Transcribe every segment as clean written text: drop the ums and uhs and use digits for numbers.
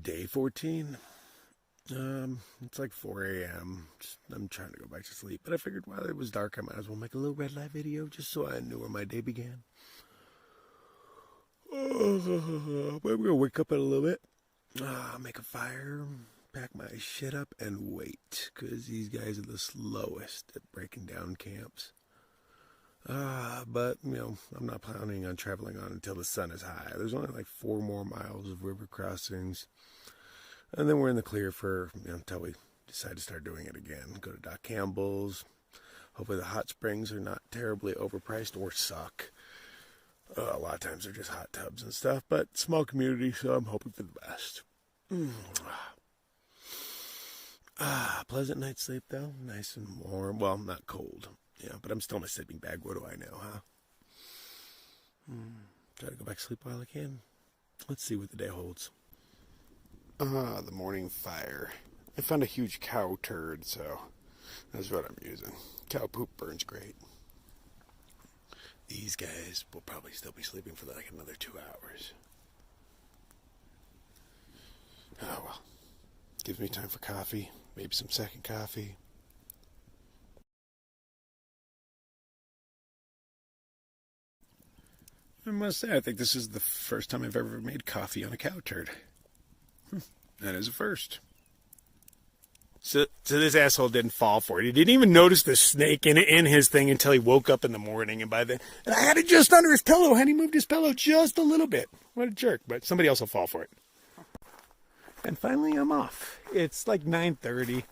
Day 14. It's like 4 a.m. I'm trying to go back to sleep, but I figured while it was dark, I might as well make a little red light video just so I knew where my day began. But we're gonna wake up in a little bit, make a fire, pack my shit up, and wait, because these guys are the slowest at breaking down camps. But, I'm not planning on traveling on until the sun is high. There's only like 4 more miles of river crossings. And then we're in the clear for, until we decide to start doing it again. Go to Doc Campbell's. Hopefully the hot springs are not terribly overpriced or suck. A lot of times they're just hot tubs and stuff. But small community, so I'm hoping for the best. Pleasant night's sleep, though. Nice and warm. Well, not cold. Yeah, but I'm still in my sleeping bag. What do I know, huh? Try to go back to sleep while I can. Let's see what the day holds. The morning fire. I found a huge cow turd, so that's what I'm using. Cow poop burns great. These guys will probably still be sleeping for like another 2 hours. Oh well. Gives me time for coffee, maybe some second coffee. I must say, I think this is the first time I've ever made coffee on a cow turd. That is a first. So this asshole didn't fall for it. He didn't even notice the snake in his thing until he woke up in the morning. And I had it just under his pillow. And he moved his pillow just a little bit. What a jerk. But somebody else will fall for it. And finally, I'm off. It's like 9:30.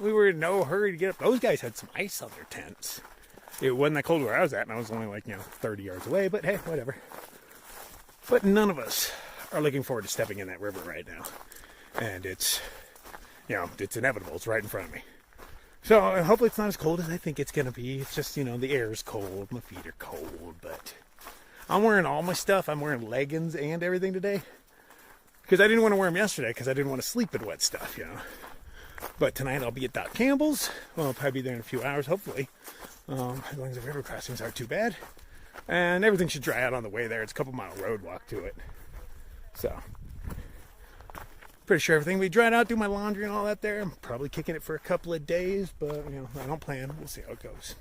We were in no hurry to get up. Those guys had some ice on their tents. It wasn't that cold where I was at, and I was only 30 yards away, but hey, whatever. But none of us are looking forward to stepping in that river right now. And it's inevitable. It's right in front of me. So hopefully it's not as cold as I think it's going to be. It's just, the air's cold. My feet are cold, but I'm wearing all my stuff. I'm wearing leggings and everything today. Because I didn't want to wear them yesterday because I didn't want to sleep in wet stuff, But tonight I'll be at Doc Campbell's. Well, I'll probably be there in a few hours, hopefully. As long as the river crossings aren't too bad. And everything should dry out on the way there. It's a couple-mile road walk to it. So, pretty sure everything will be dried out, do my laundry and all that there. I'm probably kicking it for a couple of days, but, I don't plan. We'll see how it goes.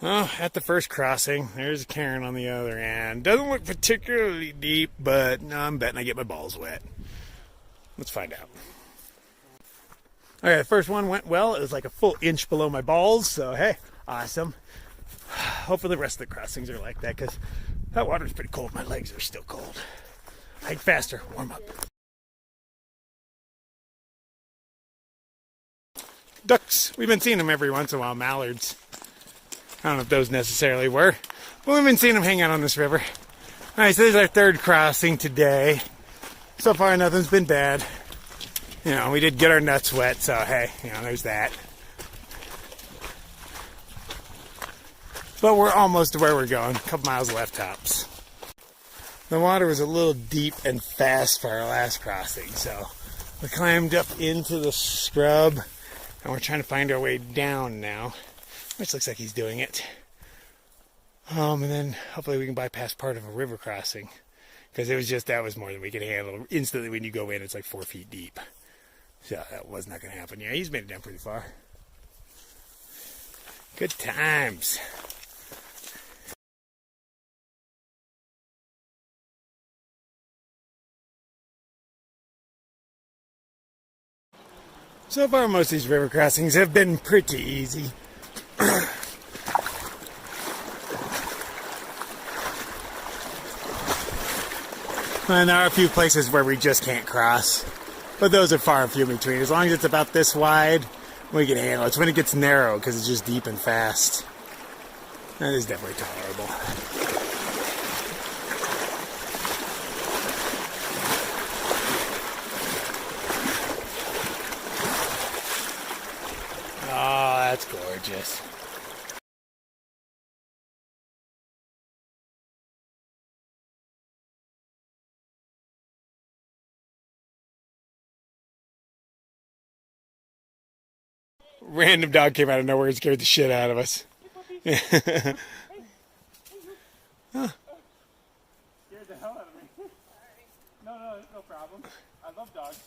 Well, at the first crossing, there's a cairn on the other end. Doesn't look particularly deep, but I'm betting I get my balls wet. Let's find out. Okay, the first one went well. It was like a full inch below my balls, so hey, awesome. Hopefully the rest of the crossings are like that, because that water's pretty cold. My legs are still cold. Hike faster, warm up. Ducks. We've been seeing them every once in a while. Mallards. I don't know if those necessarily were, but we've been seeing them hang out on this river. Alright, so this is our third crossing today. So far, nothing's been bad. We did get our nuts wet, so hey, there's that. But we're almost to where we're going. A couple miles left tops. The water was a little deep and fast for our last crossing, so we climbed up into the scrub, and we're trying to find our way down now, which looks like he's doing it. And then hopefully we can bypass part of a river crossing, because that was more than we could handle. Instantly when you go in, it's like 4 feet deep. So that was not going to happen. Yeah, he's made it down pretty far. Good times. So far, most of these river crossings have been pretty easy. And there are a few places where we just can't cross. But those are far and few between. As long as it's about this wide, we can handle it. It's when it gets narrow, because it's just deep and fast. That is definitely tolerable. Oh, that's gorgeous. Random dog came out of nowhere and scared the shit out of us. Huh. Scared the hell out of me. No, no problem. I love dogs.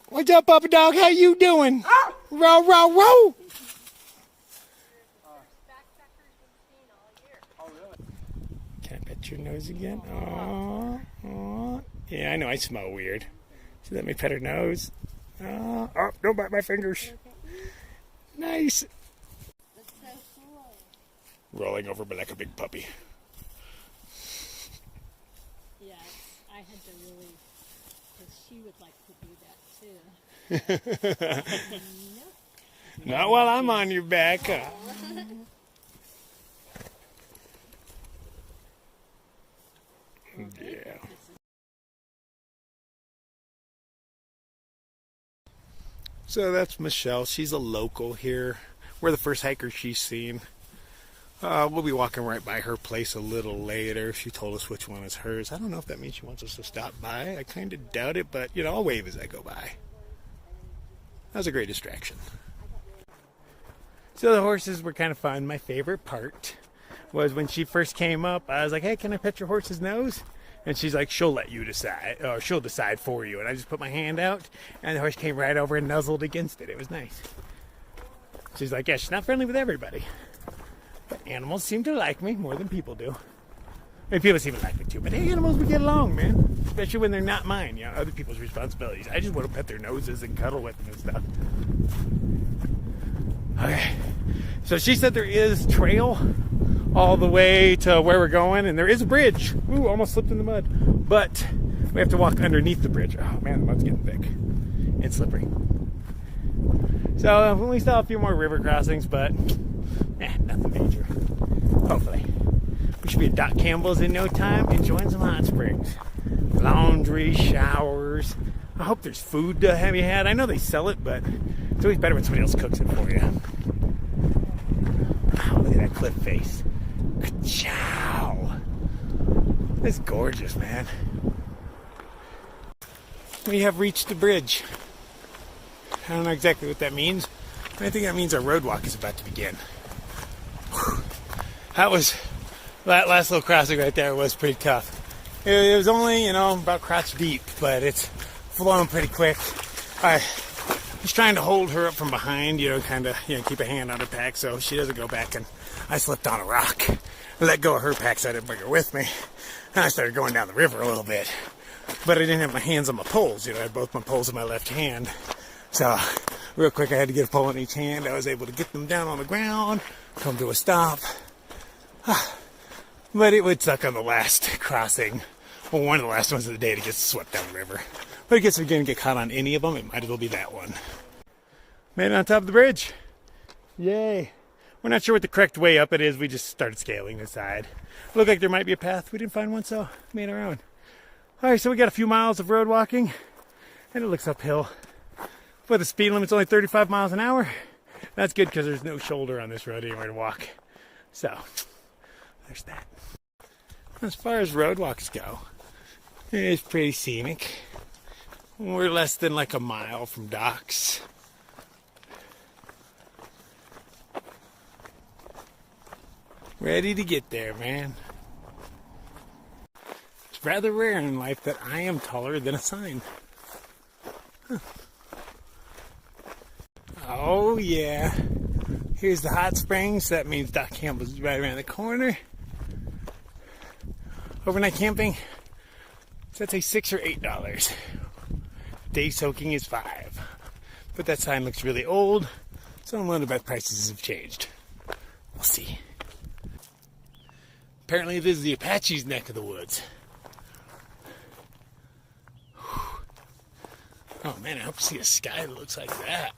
What's up, puppy dog? How you doing? Ah! Row, row, row! Oh, really? Can I pet your nose again? Aww, aww. Yeah, I know I smell weird. So let me pet her nose. Oh, don't bite my fingers. Nice. That's so cool. Rolling over me like a big puppy. Yeah, I had to really, because she would like to do that too. Not while I'm on your back. Yeah. So that's Michelle. She's a local here. We're the first hikers she's seen. We'll be walking right by her place a little later. She told us which one is hers. I don't know if that means she wants us to stop by. I kind of doubt it, but, you know, I'll wave as I go by. That was a great distraction. So the horses were kind of fun. My favorite part was when she first came up, I was like, hey, can I pet your horse's nose? And she's like, she'll let you decide, or she'll decide for you. And I just put my hand out, and the horse came right over and nuzzled against it. It was nice. She's like, yeah, she's not friendly with everybody. But animals seem to like me more than people do. I mean, people seem to like me too, but animals, we get along, man. Especially when they're not mine, you know, other people's responsibilities. I just want to pet their noses and cuddle with them and stuff. Okay. So she said there is trail all the way to where we're going, and there is a bridge. Ooh, almost slipped in the mud. But we have to walk underneath the bridge. Oh man, the mud's getting thick and slippery. So we still have a few more river crossings, but nothing major. Hopefully. We should be at Doc Campbell's in no time, enjoying some hot springs. Laundry, showers. I hope there's food to have you had. I know they sell it, but it's always better when somebody else cooks it for you. Wow, look at that cliff face. Ka-chow. That's gorgeous, man. We have reached the bridge. I don't know exactly what that means. I think that means our road walk is about to begin. Whew. That last little crossing right there was pretty tough. It was only, you know, about crotch deep, but it's flowing pretty quick. I was trying to hold her up from behind, you know, kind of, you know, keep a hand on her pack so she doesn't go back, and I slipped on a rock. I let go of her pack so I didn't bring her with me. And I started going down the river a little bit. But I didn't have my hands on my poles, you know, I had both my poles in my left hand. So, real quick, I had to get a pole in each hand. I was able to get them down on the ground, come to a stop. But it would suck on the last crossing, or one of the last ones of the day, to get swept down the river. But I guess if you're going to get caught on any of them, it might as well be that one. Made it on top of the bridge. Yay. We're not sure what the correct way up it is. We just started scaling the side. Looked like there might be a path. We didn't find one, so made our own. All right, so we got a few miles of road walking, and it looks uphill. But the speed limit's only 35 miles an hour. That's good because there's no shoulder on this road anywhere to walk. So, there's that. As far as road walks go, it's pretty scenic. We're less than like a mile from docks. Ready to get there, man. It's rather rare in life that I am taller than a sign. Huh. Oh yeah. Here's the hot springs. That means Doc Campbell's is right around the corner. Overnight camping, so that's $6 or $8. Day soaking is $5. But that sign looks really old, so I'm wondering if prices have changed. We'll see. Apparently this is the Apache's neck of the woods. Oh man, I hope you see a sky that looks like that.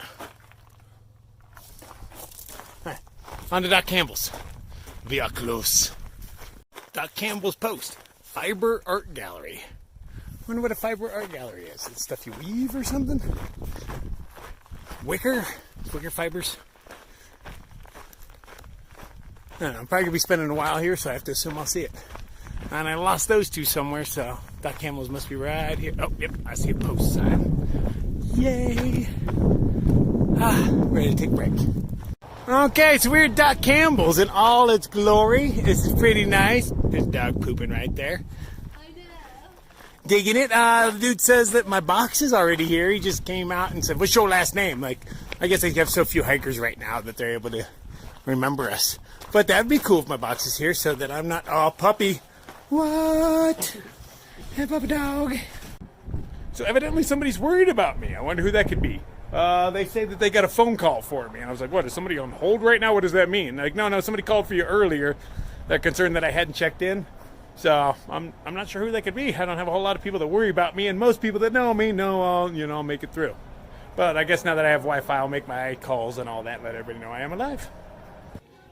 Alright, on to Doc Campbell's. We are close. Doc Campbell's Post, Fiber Art Gallery. I wonder what a fiber art gallery is. It's stuff you weave or something? Wicker fibers. I don't know, I'm probably going to be spending a while here, so I have to assume I'll see it. And I lost those two somewhere, so Doc Campbell's must be right here. Oh, yep, I see a post sign. Yay! Ready to take a break. Okay, so we're at Doc Campbell's in all its glory. This is pretty nice. There's a dog pooping right there. I know. Digging it. The dude says that my box is already here. He just came out and said, "What's your last name?" Like, I guess they have so few hikers right now that they're able to remember us. But that'd be cool if my box is here so that I'm not all puppy. What? Hey, puppy dog. So evidently somebody's worried about me. I wonder who that could be. They say that they got a phone call for me. And I was like, what, is somebody on hold right now? What does that mean? Like, no, somebody called for you earlier. They're concerned that I hadn't checked in. So I'm not sure who that could be. I don't have a whole lot of people that worry about me. And most people that know me know I'll make it through. But I guess now that I have Wi-Fi, I'll make my calls and all that. Let everybody know I am alive.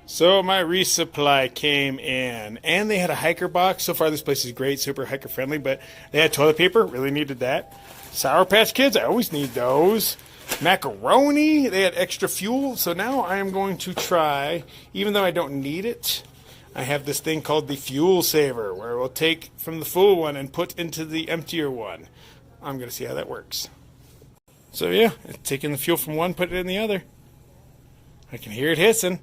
So my resupply came in, and they had a hiker box. So far, this place is great, super hiker friendly, but they had toilet paper, really needed that. Sour Patch Kids, I always need those. Macaroni, they had extra fuel. So now I am going to try, even though I don't need it, I have this thing called the Fuel Saver, where we'll take from the full one and put into the emptier one. I'm going to see how that works. So yeah, taking the fuel from one, put it in the other. I can hear it hissing.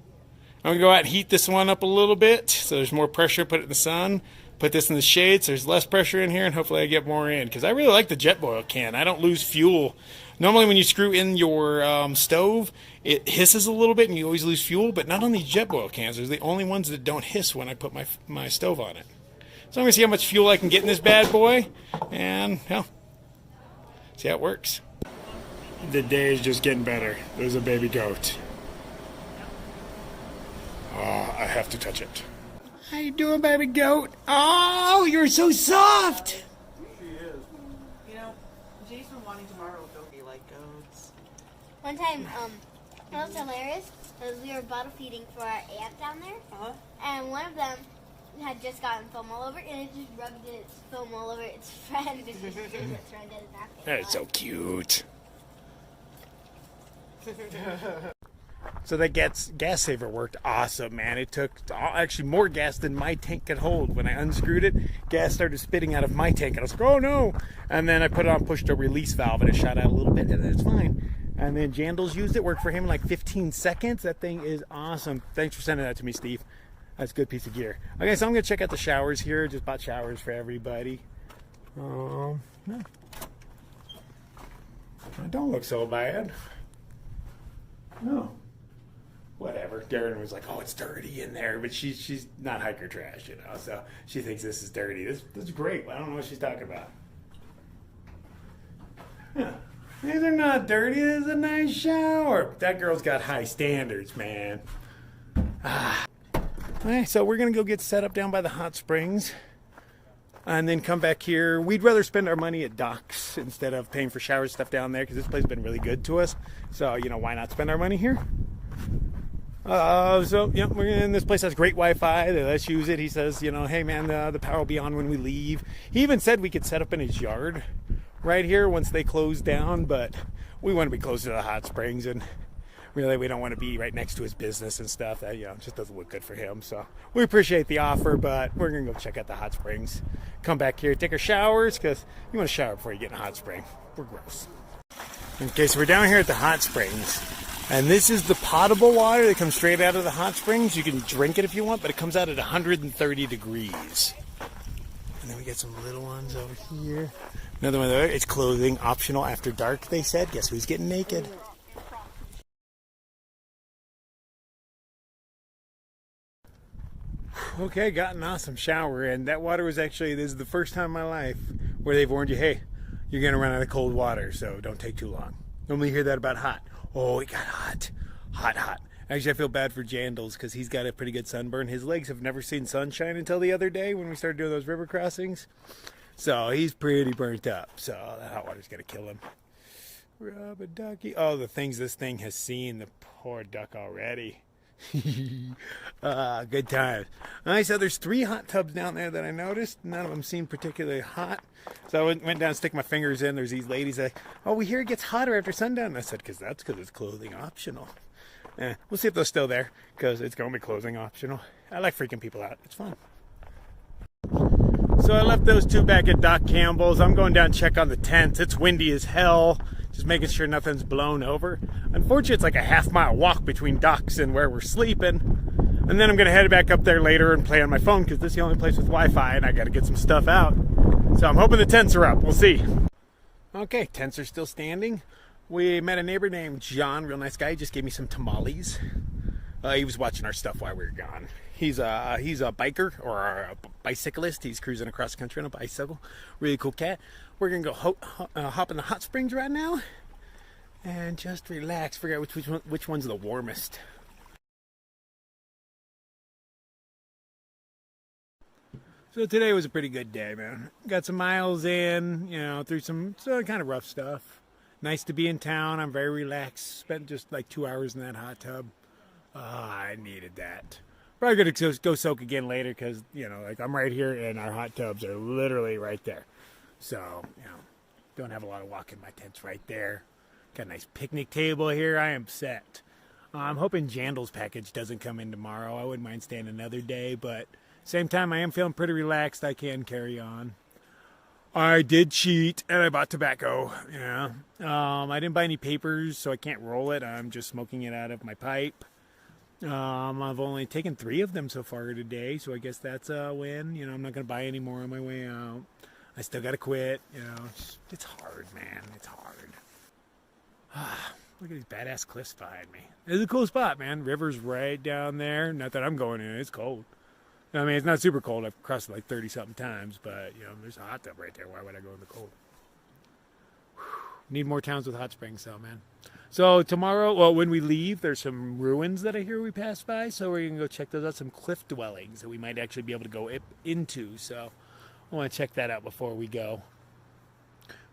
I'm going to go out and heat this one up a little bit so there's more pressure, put it in the sun, put this in the shade so there's less pressure in here, and hopefully I get more in. Because I really like the Jetboil can. I don't lose fuel. Normally when you screw in your stove, it hisses a little bit and you always lose fuel, but not on these Jetboil cans. They're the only ones that don't hiss when I put my stove on it. So I'm going to see how much fuel I can get in this bad boy, and, hell, see how it works. The day is just getting better. There's a baby goat. Oh, I have to touch it. How you doing, baby goat? Oh, you're so soft. She is. You know, Jay's been wanting to borrow a goat. They like goats. One time, it was hilarious because we were bottle feeding for our aunt down there, and one of them had just gotten foam all over, and it just rubbed its foam all over its friend. Its friend did a napkin. That's so cute. So that gas saver worked awesome, man. It took actually more gas than my tank could hold. When I unscrewed it, gas started spitting out of my tank. And I was like, oh no. And then I put it on, pushed a release valve, and it shot out a little bit, and it's fine. And then Jandals used it, worked for him in like 15 seconds. That thing is awesome. Thanks for sending that to me, Steve. That's a good piece of gear. Okay, so I'm going to check out the showers here. Just bought showers for everybody. No. It don't look so bad. No. Whatever. Darren was like, oh, it's dirty in there. But she's not hiker trash, so she thinks this is dirty. This is great. I don't know what she's talking about. Yeah. These are not dirty. This is a nice shower. That girl's got high standards, man. Alright, so we're going to go get set up down by the hot springs. And then come back here. We'd rather spend our money at docks instead of paying for shower stuff down there, because this place has been really good to us. So, why not spend our money here? This place has great Wi-Fi. They let us use it. He says, hey man, the power will be on when we leave. He even said we could set up in his yard right here once they close down, but we want to be close to the hot springs, and really we don't want to be right next to his business and stuff. That just doesn't look good for him. So we appreciate the offer, but we're gonna go check out the hot springs, come back here, take our showers, because you want to shower before you get in a hot spring. We're gross. Okay, so we're down here at the hot springs. And this is the potable water that comes straight out of the hot springs. You can drink it if you want, but it comes out at 130 degrees. And then we get some little ones over here. Another one there. It's clothing optional after dark, they said. Guess who's getting naked? Okay, got an awesome shower. And that water was this is the first time in my life where they've warned you, hey, you're going to run out of cold water, so don't take too long. Normally you hear that about hot. Oh, it got hot. Hot. Actually, I feel bad for Jandals because he's got a pretty good sunburn. His legs have never seen sunshine until the other day when we started doing those river crossings. So he's pretty burnt up. So that hot water's going to kill him. Rub a ducky. Oh, the things this thing has seen. The poor duck already. Good times. All right, so there's 3 hot tubs down there that I noticed. None of them seem particularly hot. So I went down and stick my fingers in. There's these ladies like, oh, we hear it gets hotter after sundown. And I said, because it's clothing optional. We'll see if they're still there, because it's going to be clothing optional. I like freaking people out. It's fun. So I left those 2 back at Doc Campbell's. I'm going down to check on the tents. It's windy as hell. Just making sure nothing's blown over. Unfortunately, it's like a half-mile walk between docks and where we're sleeping. And then I'm going to head back up there later and play on my phone, because this is the only place with Wi-Fi, and I got to get some stuff out. So I'm hoping the tents are up. We'll see. Okay, tents are still standing. We met a neighbor named John, real nice guy. He just gave me some tamales. He was watching our stuff while we were gone. He's a biker or a bicyclist. He's cruising across the country on a bicycle. Really cool cat. We're gonna go hop in the hot springs right now and just relax. Figure out which one's the warmest. So today was a pretty good day, man. Got some miles in, you know, through some kind of rough stuff. Nice to be in town. I'm very relaxed. Spent just like 2 hours in that hot tub. I needed that. Probably gonna go soak again later because, you know, like I'm right here and our hot tubs are literally right there. So, you know, don't have a lot of walking. My tent's right there. Got a nice picnic table here. I am set. I'm hoping Jandal's package doesn't come in tomorrow. I wouldn't mind staying another day, but same time, I am feeling pretty relaxed. I can carry on. I did cheat, and I bought tobacco. Yeah. I didn't buy any papers, so I can't roll it. I'm just smoking it out of my pipe. I've only taken 3 of them so far today, so I guess that's a win. You know, I'm not going to buy any more on my way out. I still got to quit. You know, it's hard, man. It's hard. Look at these badass cliffs behind me. It's a cool spot, man. River's right down there. Not that I'm going in. It's cold. I mean, it's not super cold. I've crossed it like 30-something times, but, you know, there's a hot tub right there. Why would I go in the cold? Whew. Need more towns with hot springs, though, man. So tomorrow, well, when we leave, there's some ruins that I hear we passed by, so we're going to go check those out, some cliff dwellings that we might actually be able to go into, so I want to check that out before we go.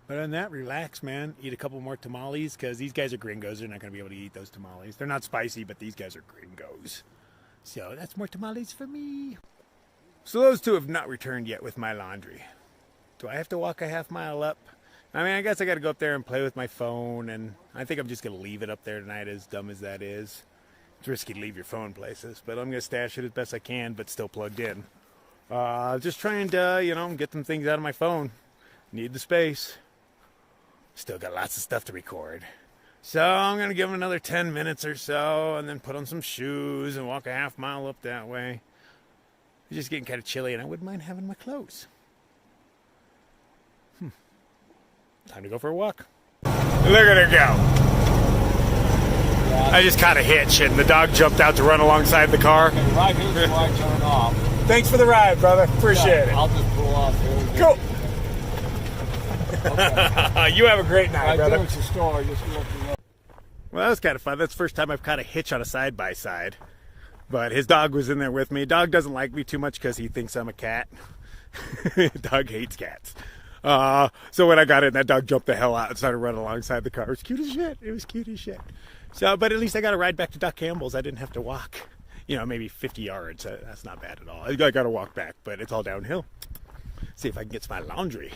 But other than that, relax, man. Eat a couple more tamales, because these guys are gringos. They're not going to be able to eat those tamales. They're not spicy, but these guys are gringos. So that's more tamales for me. So those 2 have not returned yet with my laundry. Do I have to walk a half mile up? I mean, I guess I got to go up there and play with my phone, and I think I'm just going to leave it up there tonight, as dumb as that is. It's risky to leave your phone places, but I'm going to stash it as best I can, but still plugged in. Just trying to, you know, get some things out of my phone. Need the space. Still got lots of stuff to record. So I'm going to give them another 10 minutes or so, and then put on some shoes and walk a half mile up that way. It's just getting kind of chilly, and I wouldn't mind having my clothes. Time to go for a walk. Look at her go. I just caught a hitch, and the dog jumped out to run alongside the car. Okay, right here's where I turn off. Thanks for the ride, brother. Appreciate it. I'll just pull off here. Cool. Okay. You have a great night, Right brother. there, it's a store. Just look it up. Well, that was kind of fun. That's the first time I've caught a hitch on a side-by-side. But his dog was in there with me. Dog doesn't like me too much because he thinks I'm a cat. Dog hates cats. So when I got in, that dog jumped the hell out and started running alongside the car. It was cute as shit. It was cute as shit. So, but at least I got a ride back to Doc Campbell's. I didn't have to walk, you know, maybe 50 yards. That's not bad at all. I got to walk back, but it's all downhill. See if I can get to my laundry.